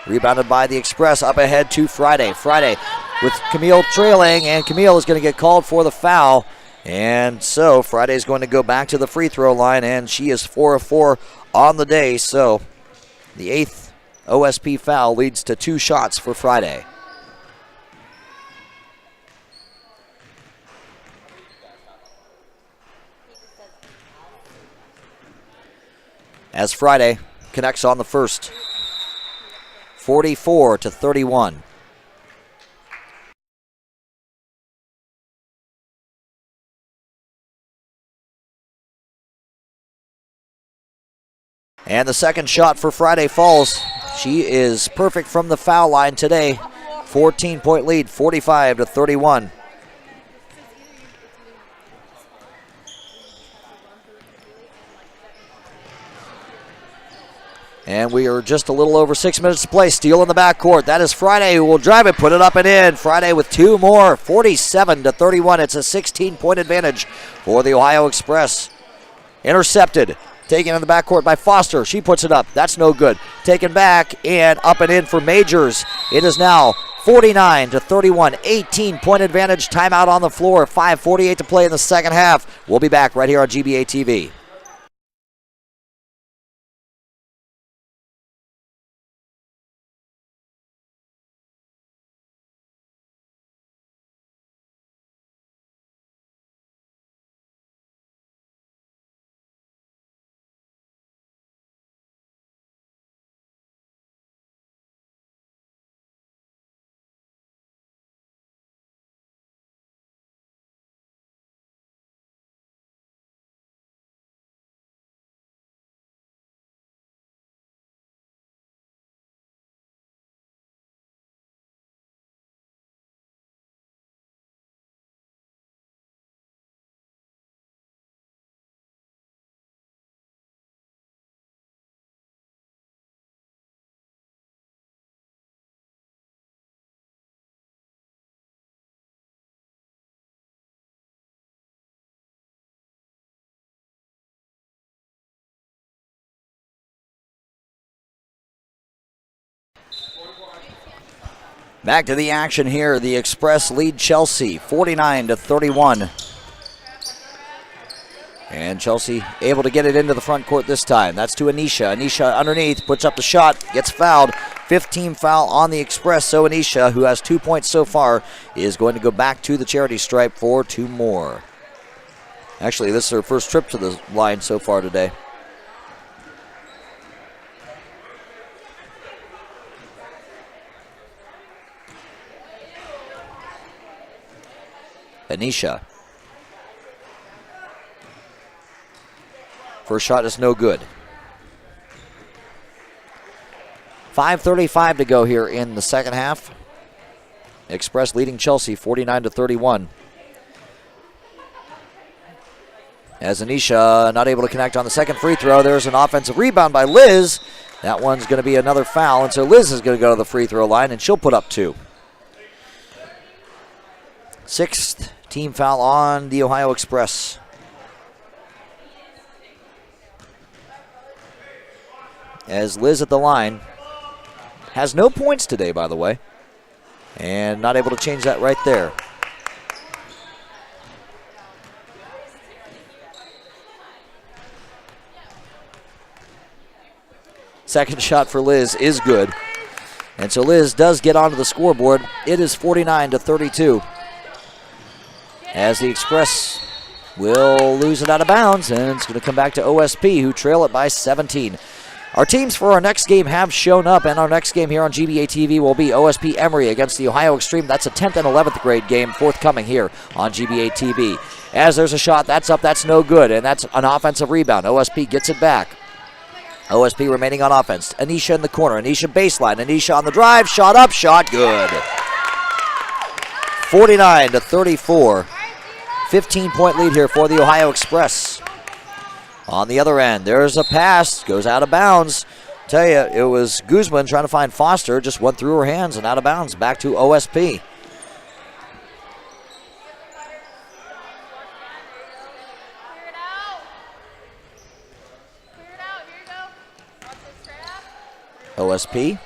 Rebounded by the Express. Up ahead to Friday. Friday with Camille trailing, and Camille is going to get called for the foul. And so Friday's going to go back to the free throw line, and she is 4 of 4 on the day. So the 8th OSP foul leads to 2 shots for Friday. As Friday connects on the first. 44-31. And the second shot for Friday falls. She is perfect from the foul line today. 14-point lead, 45-31. And we are just a little over 6 minutes to play. Steele in the backcourt. That is Friday who will drive it, put it up and in. Friday with 2 more, 47-31. It's a 16-point advantage for the Ohio Express. Intercepted. Taken in the backcourt by Foster. She puts it up. That's no good. Taken back and up and in for Majors. It is now 49-31. 18-point advantage. Timeout on the floor. 5:48 to play in the second half. We'll be back right here on GBA TV. Back to the action here. The Express lead Chelsea 49-31. And Chelsea able to get it into the front court this time. That's to Anisha. Anisha underneath, puts up the shot, gets fouled. 15 foul on the Express. So Anisha, who has 2 points so far, is going to go back to the charity stripe for 2 more. Actually, this is her first trip to the line so far today. Anisha. First shot is no good. 5:35 to go here in the second half. Express leading Chelsea 49-31. As Anisha not able to connect on the second free throw, there's an offensive rebound by Liz. That one's going to be another foul, and so Liz is going to go to the free throw line, and she'll put up 2. 6th team foul on the Ohio Express. As Liz at the line has no points today, by the way, and not able to change that right there. Second shot for Liz is good. And so Liz does get onto the scoreboard. It is 49-32. As the Express will lose it out of bounds, and it's going to come back to OSP, who trail it by 17. Our teams for our next game have shown up, and our next game here on GBA TV will be OSP Emory against the Ohio Extreme. That's a 10th and 11th grade game forthcoming here on GBA TV. As there's a shot, that's up, that's no good, and that's an offensive rebound. OSP gets it back. OSP remaining on offense. Anisha in the corner. Anisha baseline. Anisha on the drive. Shot up. Shot good. 49-34. 15-point lead here for the Ohio Express. On the other end, there's a pass. Goes out of bounds. Tell you, it was Guzman trying to find Foster, just went through her hands and out of bounds, back to OSP. OSP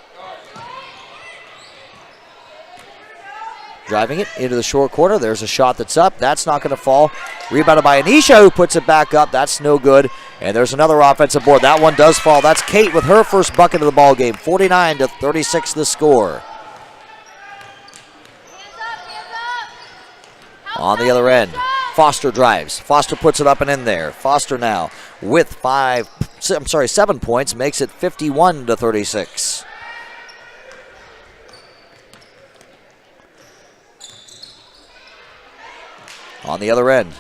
driving it into the short corner. There's a shot that's up. That's not going to fall. Rebounded by Anisha, who puts it back up. That's no good. And there's another offensive board. That one does fall. That's Kate with her first bucket of the ball game. 49-36 the score. On the other end, Foster drives. Foster puts it up and in there. Foster now with 7 points, makes it 51-36. On the other end,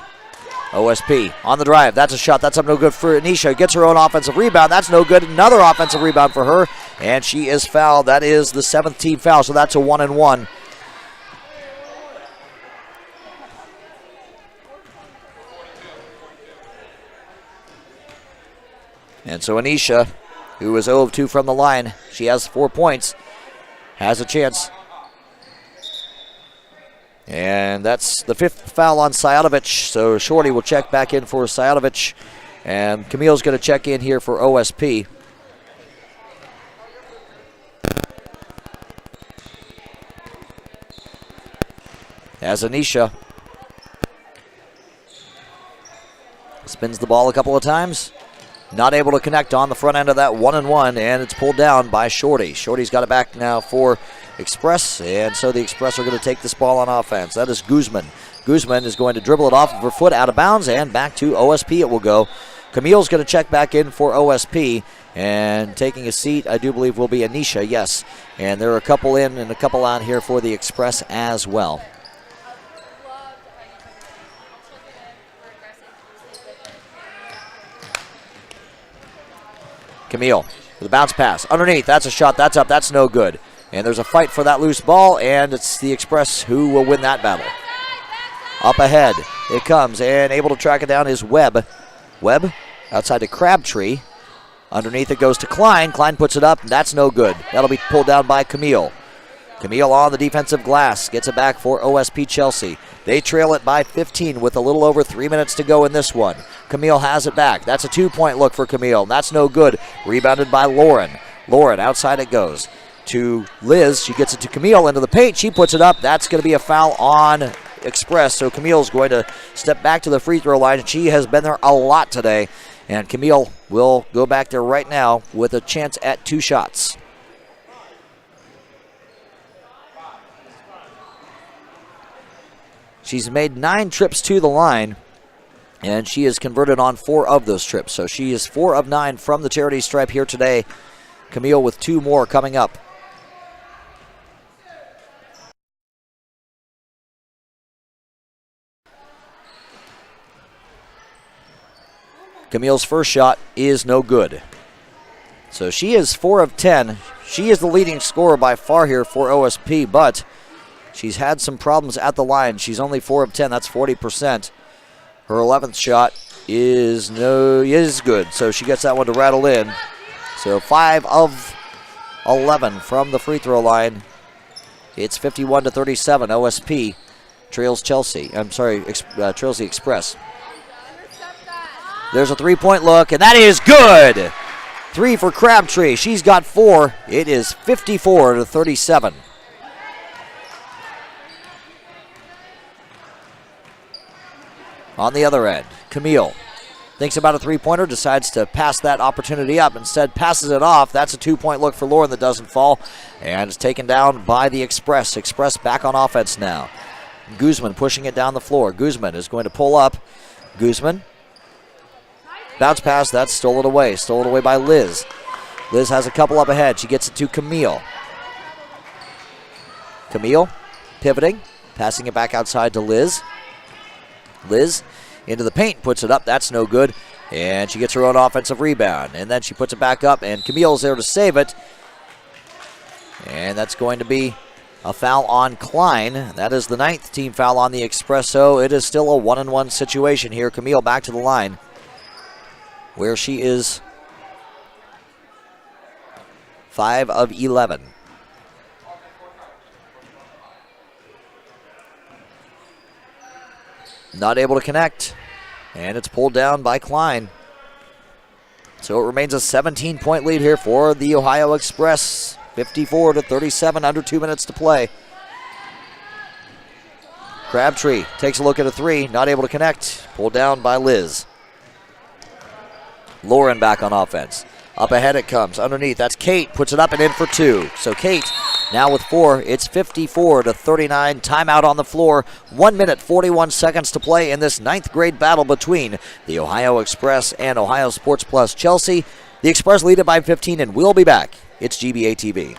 OSP on the drive. That's a shot. That's up no good for Anisha. Gets her own offensive rebound. That's no good. Another offensive rebound for her, and she is fouled. That is the 7th team foul, so that's a 1-and-1. And so Anisha, who is 0 of 2 from the line, she has 4 points, has a chance. And that's the 5th foul on Sajadovic. So Shorty will check back in for Sajadovic. And Camille's going to check in here for OSP. As Anisha spins the ball a couple of times. Not able to connect on the front end of that 1-and-1, and it's pulled down by Shorty. Shorty's got it back now for Express, and so the Express are going to take this ball on offense. That is Guzman. Guzman is going to dribble it off of her foot out of bounds, and back to OSP it will go. Camille's going to check back in for OSP, and taking a seat, I do believe, will be Anisha, yes. And there are a couple in and a couple out here for the Express as well. Camille with a bounce pass. Underneath, that's a shot, that's up, that's no good. And there's a fight for that loose ball, and it's the Express who will win that battle. Up ahead, it comes, and able to track it down is Webb. Webb outside to Crabtree. Underneath it goes to Klein. Klein puts it up, and that's no good. That'll be pulled down by Camille. Camille on the defensive glass, gets it back for OSP Chelsea. They trail it by 15 with a little over 3 minutes to go in this one. Camille has it back. That's a 2-point look for Camille. That's no good. Rebounded by Lauren. Lauren, outside it goes to Liz. She gets it to Camille into the paint. She puts it up. That's going to be a foul on Express. So Camille's going to step back to the free throw line. She has been there a lot today. And Camille will go back there right now with a chance at 2 shots. She's made 9 trips to the line, and she has converted on 4 of those trips. So she is 4 of 9 from the charity stripe here today. Camille with 2 more coming up. Camille's first shot is no good. So she is 4 of 10. She is the leading scorer by far here for OSP, but she's had some problems at the line. She's only 4 of 10. That's 40%. Her 11th shot is good. So she gets that one to rattle in. So 5 of 11 from the free throw line. It's 51-37. OSP trails Chelsea. Trails the Express. There's a 3-point look, and that is good. 3 for Crabtree. She's got 4. It is 54-37. On the other end, Camille thinks about a 3-pointer, decides to pass that opportunity up. Instead, passes it off. That's a 2-point look for Lauren that doesn't fall, and is taken down by the Express. Express back on offense now. Guzman pushing it down the floor. Guzman is going to pull up. Guzman, bounce pass, that's stolen away. Stolen away by Liz. Liz has a couple up ahead. She gets it to Camille. Camille pivoting, passing it back outside to Liz. Liz into the paint, puts it up. That's no good. And she gets her own offensive rebound. And then she puts it back up, and Camille's there to save it. And that's going to be a foul on Klein. That is the 9th team foul on the Express. So it is still a 1-on-1 situation here. Camille back to the line, where she is 5 of 11. Not able to connect, and it's pulled down by Klein. So it remains a 17-point lead here for the Ohio Express. 54-37, under 2 minutes to play. Crabtree takes a look at a three, not able to connect. Pulled down by Liz. Lauren back on offense. Up ahead it comes, underneath, that's Kate, puts it up and in for two. So Kate now with 4, it's 54-39, timeout on the floor. 1 minute, 41 seconds to play in this 9th grade battle between the Ohio Express and Ohio Sports Plus Chelsea. The Express lead it by 15 and we'll be back. It's GBA TV.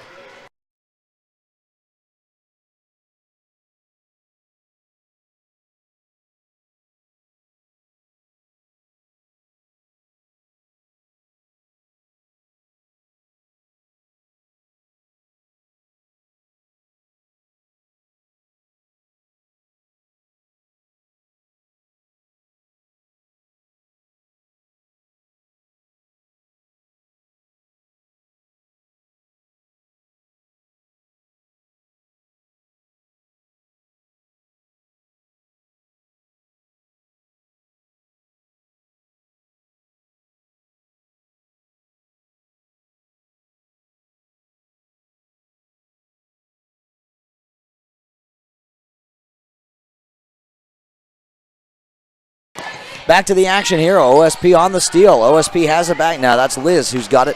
Back to the action here. OSP on the steal. OSP has it back now. That's Liz who's got it.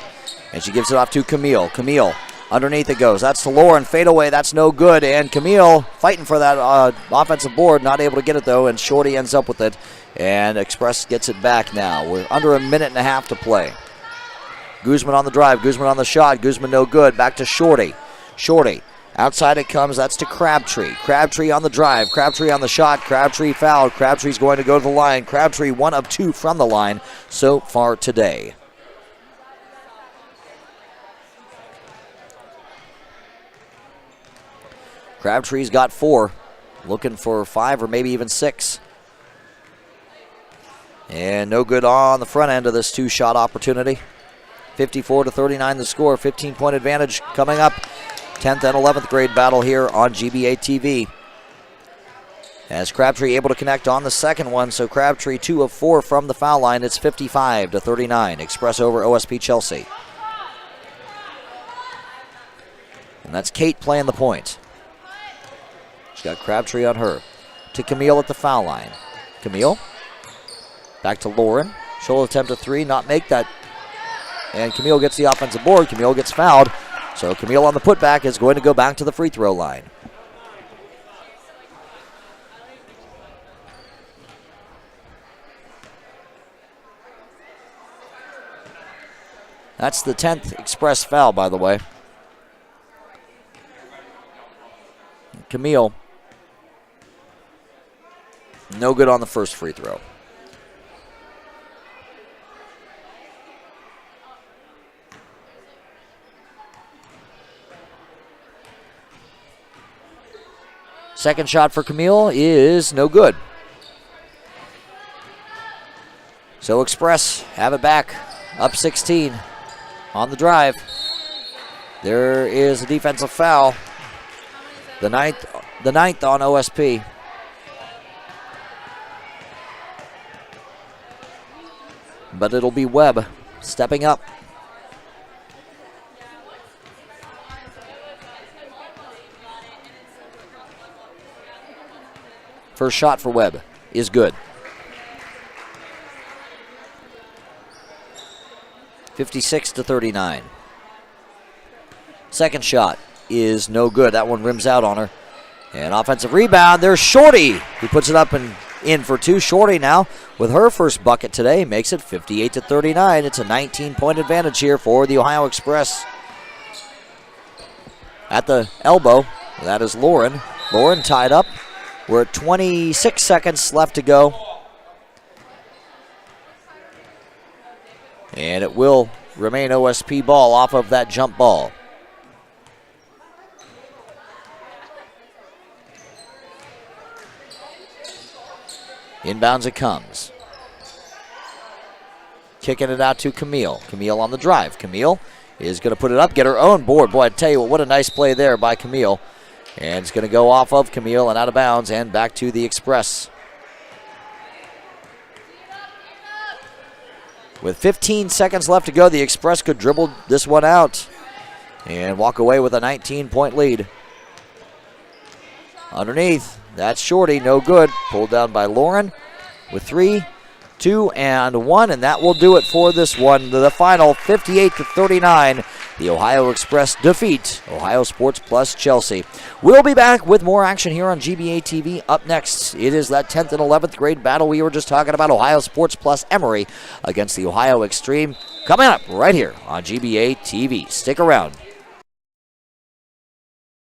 And she gives it off to Camille. Camille, underneath it goes. That's to Lauren. Fade away. That's no good. And Camille fighting for that offensive board. Not able to get it, though. And Shorty ends up with it. And Express gets it back now. We're under a minute and a half to play. Guzman on the drive. Guzman on the shot. Guzman no good. Back to Shorty. Shorty. Outside it comes, that's to Crabtree. Crabtree on the drive, Crabtree on the shot, Crabtree fouled. Crabtree's going to go to the line. Crabtree 1 of 2 from the line so far today. Crabtree's got 4, looking for 5 or maybe even 6. And no good on the front end of this 2-shot opportunity. 54-39 the score, 15-point advantage coming up. 10th and 11th grade battle here on GBA TV. As Crabtree able to connect on the second one, so Crabtree 2 of 4 from the foul line. It's 55-39. Express over OSP Chelsea. And that's Kate playing the point. She's got Crabtree on her. To Camille at the foul line. Camille. Back to Lauren. She'll attempt a 3, not make that. And Camille gets the offensive board. Camille gets fouled. So Camille on the putback is going to go back to the free throw line. That's the 10th Express foul, by the way. Camille, no good on the first free throw. Second shot for Camille is no good. So Express have it back, up 16 on the drive. There is a defensive foul. The ninth on OSP. But it'll be Webb stepping up. First shot for Webb is good. 56-39. Second shot is no good. That one rims out on her. And offensive rebound. There's Shorty, who puts it up and in for 2. Shorty now with her first bucket today makes it 58-39. It's a 19-point advantage here for the Ohio Express. At the elbow, that is Lauren. Lauren tied up. We're at 26 seconds left to go. And it will remain OSP ball off of that jump ball. Inbounds it comes. Kicking it out to Camille. Camille on the drive. Camille is going to put it up, get her own board. Boy, I tell you what a nice play there by Camille. And it's going to go off of Camille and out of bounds and back to the Express. With 15 seconds left to go, the Express could dribble this one out and walk away with a 19-point lead. Underneath, that's Shorty, no good. Pulled down by Lauren with 3, 2, and 1, and that will do it for this one. The final 58-39. The Ohio Express defeat Ohio Sports Plus Chelsea. We'll be back with more action here on GBA TV. Up next, it is that 10th and 11th grade battle we were just talking about. Ohio Sports Plus Emory against the Ohio Extreme. Coming up right here on GBA TV. Stick around.